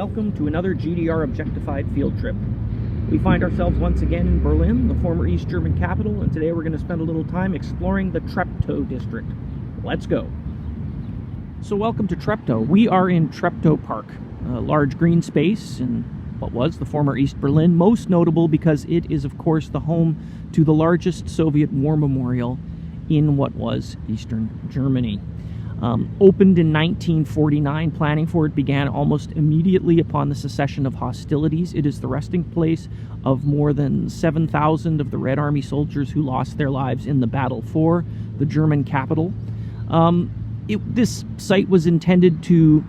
welcome to another GDR Objectified field trip. We find ourselves once again in Berlin, the former East German capital, and today we're going to spend a little time exploring the Treptow district. Let's go. So welcome to Treptow. We are in Treptow Park, a large green space in what was the former East Berlin, most notable because it is of course the home to the largest Soviet war memorial in what was Eastern Germany. Opened in 1949, planning for it began almost immediately upon the cessation of hostilities. It is the resting place of more than 7,000 of the Red Army soldiers who lost their lives in the battle for the German capital. This site was intended to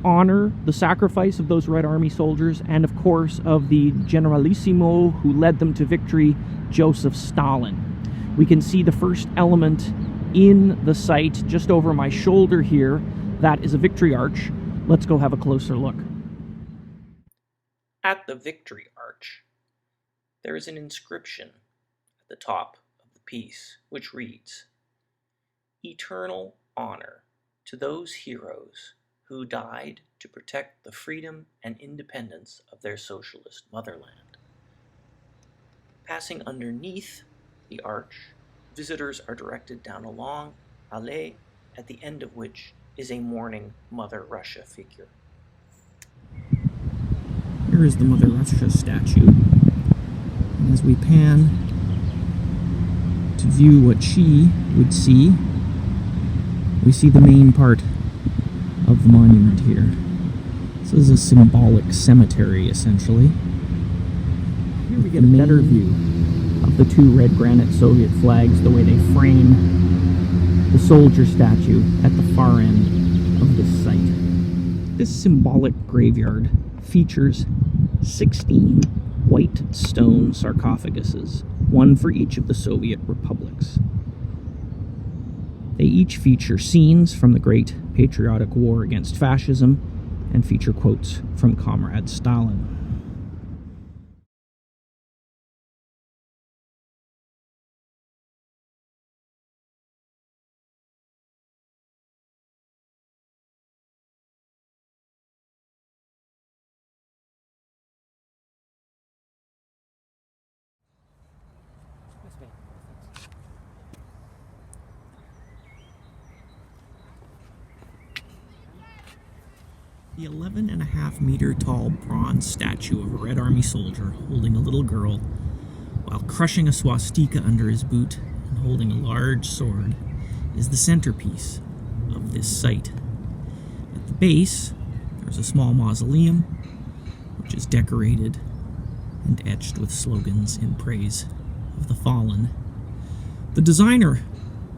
honor the sacrifice of those Red Army soldiers and, of course, of the generalissimo who led them to victory, Joseph Stalin. We can see the first element in the site just over my shoulder here. That is a victory arch. Let's go have a closer look. At the victory arch, there is an inscription at the top of the piece which reads, "Eternal honor to those heroes who died to protect the freedom and independence of their socialist motherland." Passing underneath the arch, visitors are directed down a long allée, at the end of which is a mourning Mother Russia figure. Here is the Mother Russia statue. And as we pan to view what she would see, we see the main part of the monument here. This is a symbolic cemetery, essentially. Here we get a better view of the two red granite Soviet flags, the way they frame the soldier statue at the far end of this site. This symbolic graveyard features 16 white stone sarcophaguses, one for each of the Soviet republics. They each feature scenes from the Great Patriotic War against fascism and feature quotes from Comrade Stalin. The 11.5-meter tall bronze statue of a Red Army soldier holding a little girl while crushing a swastika under his boot and holding a large sword is the centerpiece of this site. At the base, there's a small mausoleum which is decorated and etched with slogans in praise of the fallen. The designer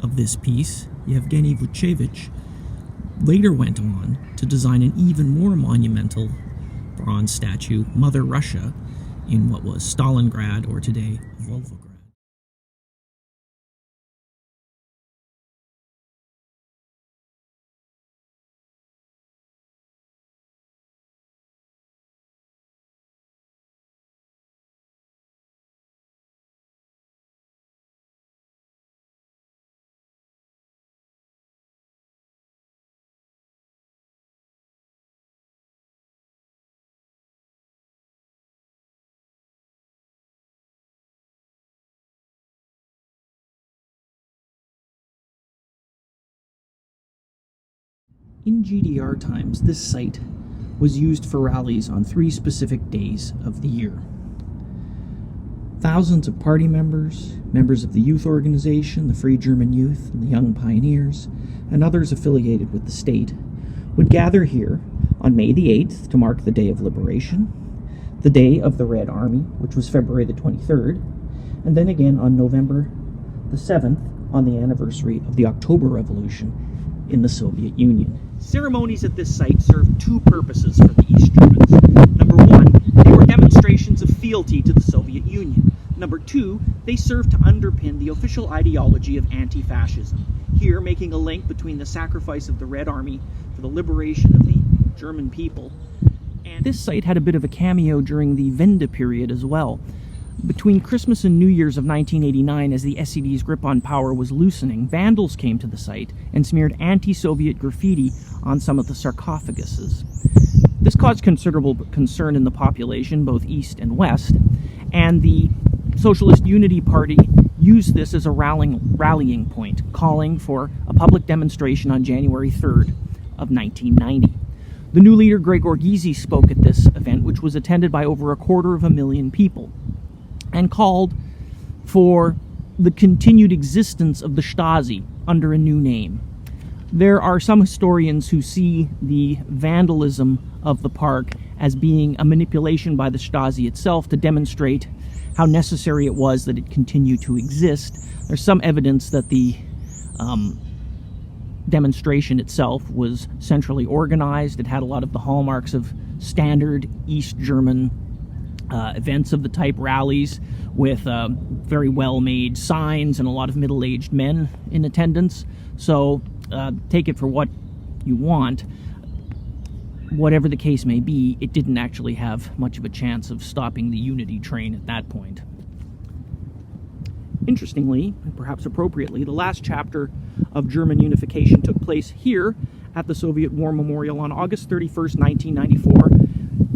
of this piece, Yevgeny Vuchevich, later went on to design an even more monumental bronze statue, Mother Russia, in what was Stalingrad, or today Volgograd. In GDR times, this site was used for rallies on 3 specific days of the year. Thousands of party members, members of the youth organization, the Free German Youth, and the Young Pioneers, and others affiliated with the state, would gather here on May the 8th to mark the Day of Liberation, the Day of the Red Army, which was February the 23rd, and then again on November the 7th on the anniversary of the October Revolution in the Soviet Union. Ceremonies at this site served 2 purposes for the East Germans. Number 1, they were demonstrations of fealty to the Soviet Union. Number 2, they served to underpin the official ideology of anti-fascism, here making a link between the sacrifice of the Red Army for the liberation of the German people. And this site had a bit of a cameo during the Wende period as well. Between Christmas and New Year's of 1989, as the SED's grip on power was loosening, vandals came to the site and smeared anti-Soviet graffiti on some of the sarcophaguses. This caused considerable concern in the population, both east and west, and the Socialist Unity Party used this as a rallying point, calling for a public demonstration on January 3rd of 1990. The new leader, Gregor Gysi, spoke at this event, which was attended by over 250,000 people, and called for the continued existence of the Stasi under a new name. There are some historians who see the vandalism of the park as being a manipulation by the Stasi itself to demonstrate how necessary it was that it continue to exist. There's some evidence that the demonstration itself was centrally organized. It had a lot of the hallmarks of standard East German events of the type rallies, with very well-made signs and a lot of middle-aged men in attendance. So take it for what you want. Whatever the case may be, it didn't actually have much of a chance of stopping the unity train at that point. Interestingly, and perhaps appropriately, the last chapter of German unification took place here at the Soviet War Memorial on August 31st, 1994,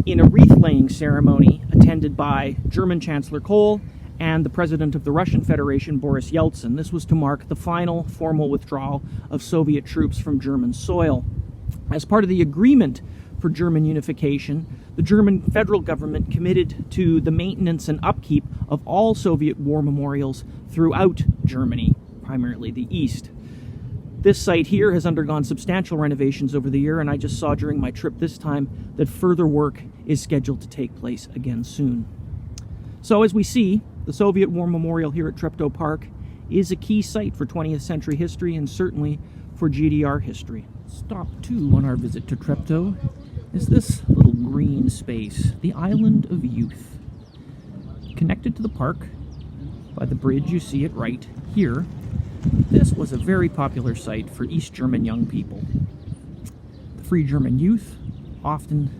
in a wreath-laying ceremony attended by German Chancellor Kohl and the President of the Russian Federation, Boris Yeltsin. This was to mark the final formal withdrawal of Soviet troops from German soil. As part of the agreement for German unification, the German federal government committed to the maintenance and upkeep of all Soviet war memorials throughout Germany, primarily the East. This site here has undergone substantial renovations over the year, and I just saw during my trip this time that further work is scheduled to take place again soon. So as we see, the Soviet War Memorial here at Treptow Park is a key site for 20th century history and certainly for GDR history. Stop 2 on our visit to Treptow is this little green space, the Island of Youth. Connected to the park by the bridge, you see it right here. This was a very popular site for East German young people. The Free German Youth often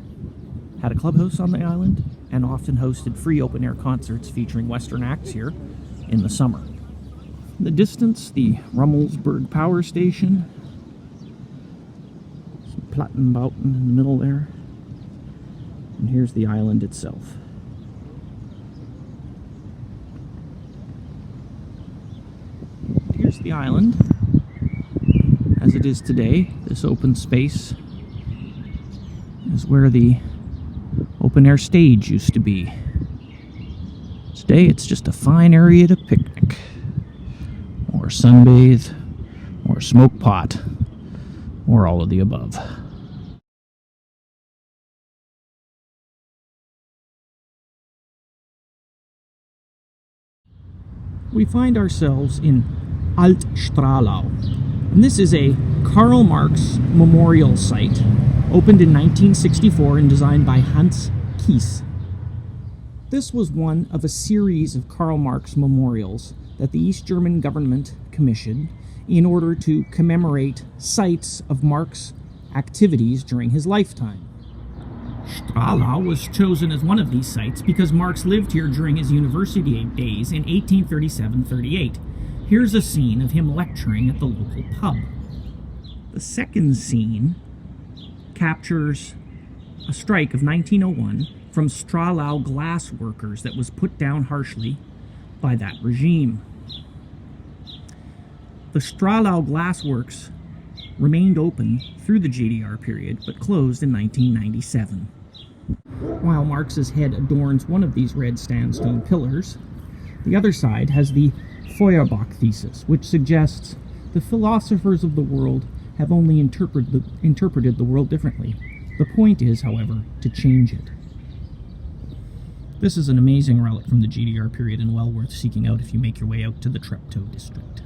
had a clubhouse on the island and often hosted free open-air concerts featuring Western acts here in the summer. In the distance, the Rummelsburg Power Station, some Plattenbauten in the middle there, and here's the island itself. Here's the island as it is today. This open space is where the open-air stage used to be. Today it's just a fine area to picnic, or sunbathe, or smoke pot, or all of the above. We find ourselves in Alt-Stralau, and this is a Karl Marx memorial site, opened in 1964 and designed by Hans Kies. This was one of a series of Karl Marx memorials that the East German government commissioned in order to commemorate sites of Marx activities during his lifetime. Stralau was chosen as one of these sites because Marx lived here during his university days in 1837-38. Here's a scene of him lecturing at the local pub. The second scene captures a strike of 1901 from Stralau glass workers that was put down harshly by that regime. The Stralau glassworks remained open through the GDR period, but closed in 1997. While Marx's head adorns one of these red sandstone pillars, the other side has the Feuerbach thesis, which suggests the philosophers of the world have only interpreted the world differently. The point is, however, to change it. This is an amazing relic from the GDR period and well worth seeking out if you make your way out to the Treptow district.